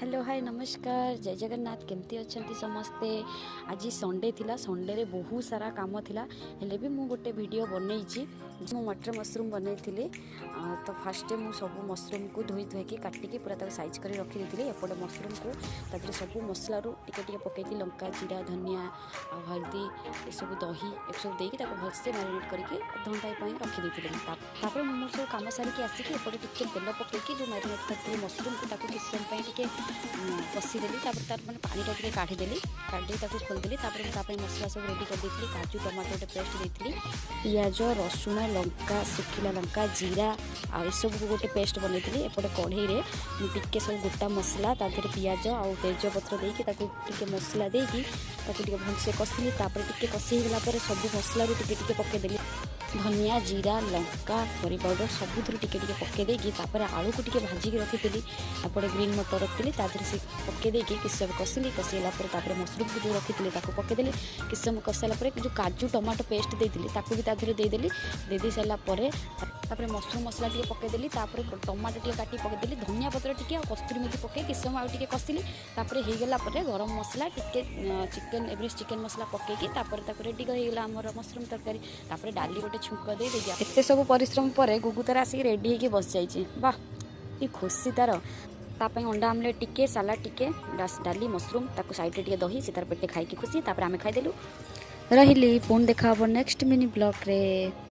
Hello hi नमस्कार जय जगन्नाथ केमती अच्छा समस्ते। आज संडे थिला संडे रे बहुत सारा काम थिला हेले भी मु गोटे वीडियो बनई मु मटर मशरूम बनई तो फास्ट मु सब मशरूम को धोई धोईकी काटिकी पूरा तक साइज कर रखी देती एपटे मशरूम को तादरे सब मसला टिके पकई लंका जीरा धनिया हल्दी ये सब दही ये सब देकी भलसे मैरिनेट करके अधघंटाए रखी देती मु सब कम सारिकी आसिकी एपटे टिके तेल पकईकी जो मैरिनेट करती मशरूम को किसी समय टिके कषिदेली तार मैंने पानी टा काढ़ीदेली काढ़ी खोलदेली मसला सब रेडी कर देती काजू टमाटो गोटे पेस्ट देती पियाज रसुण लंका सुखिला लंका जीरा आ सब को गोटे पेस्ट बनई एपटे कढ़ई रे टिके सब गोटा मसला तादेह पियाज आउ तेजपत्र देके मसला देकी भलसे कषिली टिके कषि होगा सब मसला टिके पकईदेली धनिया जीरा लंका करी पाउडर सबुथ टिके पकईदेकी आलू को टिके भाजिकी रखी एपटे ग्रीन मटर रखी से पकईदेकी किस समय कषिली कषिला मशरूम को जो रखी पकईदेली किस समय कषाला जो काजू टमाटो पेस्ट देती देदेली दे सारापर मशरूम मसला टे पकईदेली टमाटो टे काटी पकईदेली धनिया पत्र टे कस्तूरी मेथी पकई किस समय टे कषिली होगला गरम मसला टे चिकेन एवरेस्ट चिकेन मसला पकईकी रेडी होगा आमर मशरूम तरकारी डाली गोटे छुंक दे एत सब परिश्रम पर गुगु तार आसिक रेडी होगी बस जाइए वाह ये खुशी तार अंडा आमलेट टिके सालाड टिके डाली मशरूम साइड टिके दही से तार पेटे खाई खुशी आम खाईदेलु रही पुणी देखा नेक्स्ट मिनी ब्लॉग रे।